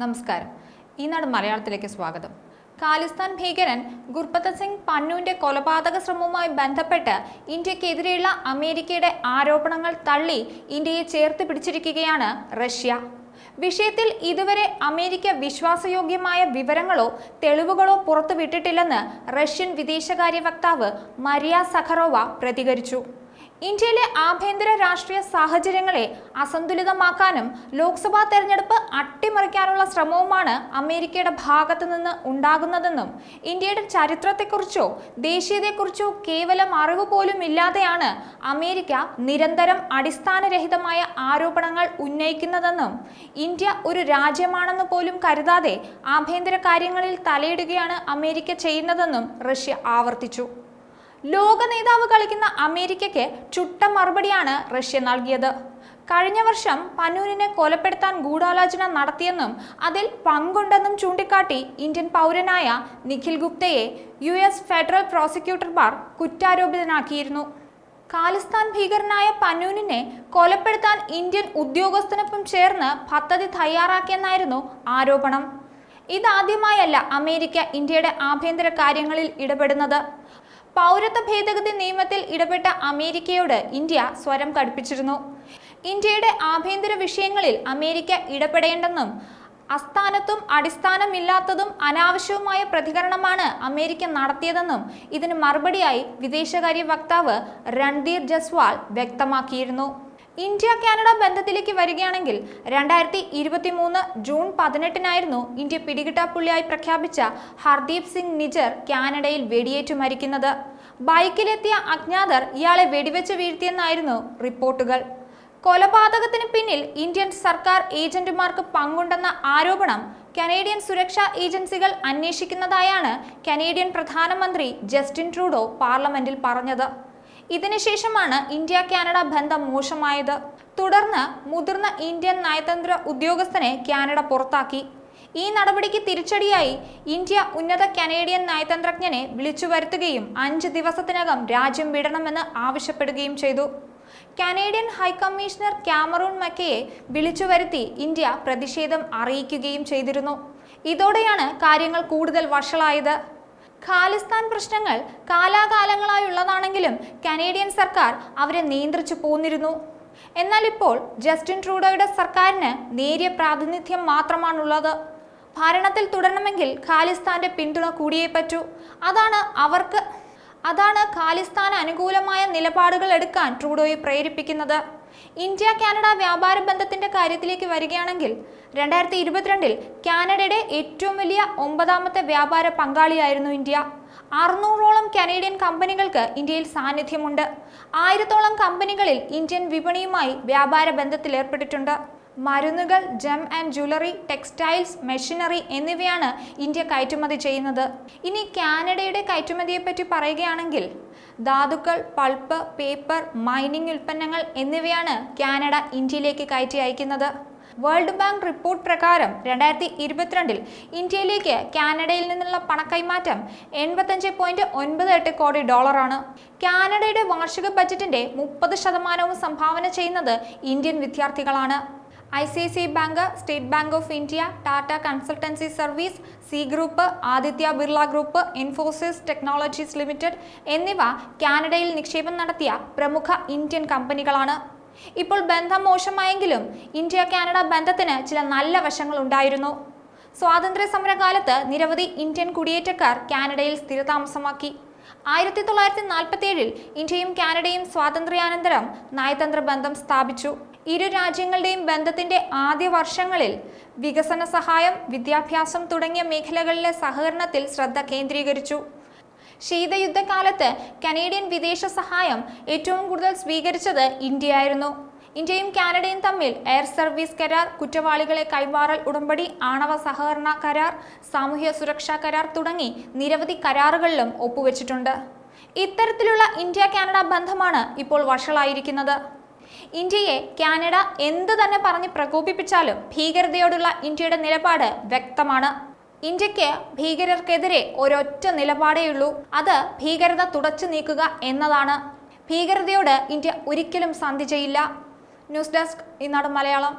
നമസ്കാരം. ഈനാട് മലയാളത്തിലേക്ക് സ്വാഗതം. ഖാലിസ്ഥാൻ ഭീകരൻ ഗുർപത് സിംഗ് പന്നുവിന്റെ കൊലപാതക ശ്രമവുമായി ബന്ധപ്പെട്ട് ഇന്ത്യക്കെതിരെയുള്ള അമേരിക്കയുടെ ആരോപണങ്ങൾ തള്ളി ഇന്ത്യയെ ചേർത്ത് പിടിച്ചിരിക്കുകയാണ് റഷ്യ. വിഷയത്തിൽ ഇതുവരെ അമേരിക്ക വിശ്വാസയോഗ്യമായ വിവരങ്ങളോ തെളിവുകളോ പുറത്തുവിട്ടിട്ടില്ലെന്ന് റഷ്യൻ വിദേശകാര്യ വക്താവ് മരിയ സഖറോവ പ്രതികരിച്ചു. ഇന്ത്യയിലെ ആഭ്യന്തര രാഷ്ട്രീയ സാഹചര്യങ്ങളെ അസന്തുലിതമാക്കാനും ലോക്സഭാ തെരഞ്ഞെടുപ്പ് അട്ടിമറിക്കാനുള്ള ശ്രമവുമാണ് അമേരിക്കയുടെ ഭാഗത്തു നിന്ന് ഉണ്ടാകുന്നതെന്നും ഇന്ത്യയുടെ ചരിത്രത്തെക്കുറിച്ചോ ദേശീയതയെക്കുറിച്ചോ കേവലം അറിവ് പോലും ഇല്ലാതെയാണ് അമേരിക്ക നിരന്തരം അടിസ്ഥാനരഹിതമായ ആരോപണങ്ങൾ ഉന്നയിക്കുന്നതെന്നും ഇന്ത്യ ഒരു രാജ്യമാണെന്ന് പോലും കരുതാതെ ആഭ്യന്തര കാര്യങ്ങളിൽ തലയിടുകയാണ് അമേരിക്ക ചെയ്യുന്നതെന്നും റഷ്യ ആവർത്തിച്ചു. ലോക നേതാവ് കളിക്കുന്ന അമേരിക്കയ്ക്ക് ചുട്ട മറുപടിയാണ് റഷ്യ നൽകിയത്. കഴിഞ്ഞ വർഷം പന്നൂരിനെ കൊലപ്പെടുത്താൻ ഗൂഢാലോചന നടത്തിയെന്നും അതിൽ പങ്കുണ്ടെന്നും ചൂണ്ടിക്കാട്ടി ഇന്ത്യൻ പൗരനായ നിഖിൽ ഗുപ്തയെ US ഫെഡറൽ പ്രോസിക്യൂട്ടർമാർ കുറ്റാരോപിതനാക്കിയിരുന്നു. ഖാലിസ്ഥാൻ ഭീകരനായ പന്നൂരിനെ കൊലപ്പെടുത്താൻ ഇന്ത്യൻ ഉദ്യോഗസ്ഥനൊപ്പം ചേർന്ന് പദ്ധതി തയ്യാറാക്കിയെന്നായിരുന്നു ആരോപണം. ഇതാദ്യമായല്ല അമേരിക്ക ഇന്ത്യയുടെ ആഭ്യന്തര കാര്യങ്ങളിൽ ഇടപെടുന്നത്. പൗരത്വ ഭേദഗതി നിയമത്തിൽ ഇടപെട്ട അമേരിക്കയോട് ഇന്ത്യ സ്വരം കടുപ്പിച്ചിരുന്നു. ഇന്ത്യയുടെ ആഭ്യന്തര വിഷയങ്ങളിൽ അമേരിക്ക ഇടപെടേണ്ടെന്നും അസ്ഥാനത്തും അടിസ്ഥാനമില്ലാത്തതും അനാവശ്യവുമായ പ്രതികരണമാണ് അമേരിക്ക നടത്തിയതെന്നും ഇതിന് മറുപടിയായി വിദേശകാര്യ വക്താവ് രൺധീർ ജസ്വാൾ വ്യക്തമാക്കിയിരുന്നു. ഇന്ത്യ കാനഡ ബന്ധത്തിലേക്ക് വരികയാണെങ്കിൽ 2023 ജൂൺ 18 ഇന്ത്യ പിടികിട്ടാപ്പുള്ളിയായി പ്രഖ്യാപിച്ച ഹർദീപ് സിംഗ് നിജർ കാനഡയിൽ വെടിയേറ്റു മരിക്കുന്നത്. ബൈക്കിലെത്തിയ അജ്ഞാതർ ഇയാളെ വെടിവെച്ച് വീഴ്ത്തിയെന്നായിരുന്നു റിപ്പോർട്ടുകൾ. കൊലപാതകത്തിന് പിന്നിൽ ഇന്ത്യൻ സർക്കാർ ഏജന്റുമാർക്ക് പങ്കുണ്ടെന്ന ആരോപണം കനേഡിയൻ സുരക്ഷാ ഏജൻസികൾ അന്വേഷിക്കുന്നതായാണ് കനേഡിയൻ പ്രധാനമന്ത്രി ജസ്റ്റിൻ ട്രൂഡോ പാർലമെന്റിൽ പറഞ്ഞത്. ഇതിനുശേഷമാണ് ഇന്ത്യ കാനഡ ബന്ധം മോശമായത്. തുടർന്ന് മുതിർന്ന ഇന്ത്യൻ നയതന്ത്ര ഉദ്യോഗസ്ഥനെ കാനഡ പുറത്താക്കി. ഈ നടപടിക്ക് തിരിച്ചടിയായി ഇന്ത്യ ഉന്നത കനേഡിയൻ നയതന്ത്രജ്ഞനെ വിളിച്ചു വരുത്തുകയും 5 ദിവസത്തിനകം രാജ്യം വിടണമെന്ന് ആവശ്യപ്പെടുകയും ചെയ്തു. കനേഡിയൻ ഹൈക്കമ്മീഷണർ കാമറൂൺ മക്കയെ വിളിച്ചു വരുത്തി ഇന്ത്യ പ്രതിഷേധം അറിയിക്കുകയും ചെയ്തിരുന്നു. ഇതോടെയാണ് കാര്യങ്ങൾ കൂടുതൽ വഷളായത്. ഖാലിസ്ഥാൻ പ്രശ്നങ്ങൾ കാലാകാലങ്ങളായുള്ളതാണെങ്കിലും കനേഡിയൻ സർക്കാർ അവരെ നിയന്ത്രിച്ചു പോന്നിരുന്നു. എന്നാൽ ഇപ്പോൾ ജസ്റ്റിൻ ട്രൂഡോയുടെ സർക്കാരിന് നേരിയ പ്രാതിനിധ്യം മാത്രമാണുള്ളത്. ഭരണത്തിൽ തുടരണമെങ്കിൽ ഖാലിസ്ഥാന്റെ പിന്തുണ കൂടിയേ പറ്റൂ. അതാണ് ഖാലിസ്ഥാന് അനുകൂലമായ നിലപാടുകൾ എടുക്കാൻ ട്രൂഡോയെ പ്രേരിപ്പിക്കുന്നത്. ഇന്ത്യ കാനഡ വ്യാപാര ബന്ധത്തിന്റെ കാര്യത്തിലേക്ക് വരികയാണെങ്കിൽ 2022 കാനഡയുടെ ഏറ്റവും വലിയ 9ാമത്തെ വ്യാപാര പങ്കാളിയായിരുന്നു ഇന്ത്യ. 600ഓളം കനേഡിയൻ കമ്പനികൾക്ക് ഇന്ത്യയിൽ സാന്നിധ്യമുണ്ട്. 1000ഓളം കമ്പനികളിൽ ഇന്ത്യൻ വിപണിയുമായി വ്യാപാര ബന്ധത്തിൽ ഏർപ്പെട്ടിട്ടുണ്ട്. മരുന്നുകൾ, gem and jewellery, textiles, machinery എന്നിവയാണ് ഇന്ത്യ കയറ്റുമതി ചെയ്യുന്നത്. ഇനി കാനഡയുടെ കയറ്റുമതിയെപ്പറ്റി പറയുകയാണെങ്കിൽ ധാതുക്കൾ, പൾപ്പ്, പേപ്പർ, മൈനിങ് ഉൽപ്പന്നങ്ങൾ എന്നിവയാണ് കാനഡ ഇന്ത്യയിലേക്ക് കയറ്റി അയക്കുന്നത്. വേൾഡ് ബാങ്ക് റിപ്പോർട്ട് പ്രകാരം 2022 ഇന്ത്യയിലേക്ക് കാനഡയിൽ നിന്നുള്ള പണക്കൈമാറ്റം $85.98 കോടി ആണ്. കാനഡയുടെ വാർഷിക ബജറ്റിന്റെ 30% സംഭാവന ചെയ്യുന്നത് ഇന്ത്യൻ വിദ്യാർത്ഥികളാണ്. ICICI bank, state bank of India, Tata consultancy service, C group, Aditya Birla group, Infosys technologies limited എന്നിവ കാനഡയിൽ നിക്ഷേപം നടത്തിയ പ്രമുഖ ഇന്ത്യൻ കമ്പനികളാണ്. ഇപ്പോൾ ബന്ധം മോശമായെങ്കിലും ഇന്ത്യ കാനഡ ബന്ധത്തിന് ചില നല്ല വശങ്ങൾ ഉണ്ടായിരുന്നു. സ്വാതന്ത്ര്യ സമരകാലത്ത് നിരവധി ഇന്ത്യൻ കുടിയേറ്റക്കാർ കാനഡയിൽ സ്ഥിരതാമസമാക്കി. 1947 ഇന്ത്യയും കാനഡയും സ്വാതന്ത്ര്യാനന്തരം നയതന്ത്ര ബന്ധം സ്ഥാപിച്ചു. ഇരു രാജ്യങ്ങളുടെയും ബന്ധത്തിന്റെ ആദ്യ വർഷങ്ങളിൽ വികസന സഹായം, വിദ്യാഭ്യാസം തുടങ്ങിയ മേഖലകളിലെ സഹകരണത്തിൽ ശ്രദ്ധ കേന്ദ്രീകരിച്ചു. ശീതയുദ്ധകാലത്ത് കനേഡിയൻ വിദേശ സഹായം ഏറ്റവും കൂടുതൽ സ്വീകരിച്ചത് ഇന്ത്യയായിരുന്നു. ഇന്ത്യയും കാനഡയും തമ്മിൽ എയർ സർവീസ് കരാർ, കുറ്റവാളികളെ കൈമാറൽ ഉടമ്പടി, ആണവ സഹകരണ കരാർ, സാമൂഹ്യ സുരക്ഷാ കരാർ തുടങ്ങി നിരവധി കരാറുകളിലും ഒപ്പുവെച്ചിട്ടുണ്ട്. ഇത്തരത്തിലുള്ള ഇന്ത്യ കാനഡ ബന്ധമാണ് ഇപ്പോൾ വഷളായിരിക്കുന്നത്. ഇന്ത്യയെ കാനഡ എന്ത് തന്നെ പറഞ്ഞ് പ്രകോപിപ്പിച്ചാലും ഭീകരതയോടുള്ള ഇന്ത്യയുടെ നിലപാട് വ്യക്തമാണ്. ഇന്ത്യക്ക് ഭീകരർക്കെതിരെ ഒരൊറ്റ നിലപാടേയുള്ളൂ. അത് ഭീകരത തുടച്ചു നീക്കുക എന്നതാണ്. ഭീകരതയോട് ഇന്ത്യ ഒരിക്കലും സന്ധി ചെയ്യില്ല. ന്യൂസ് ഡെസ്ക് ഈനാട് മലയാളം.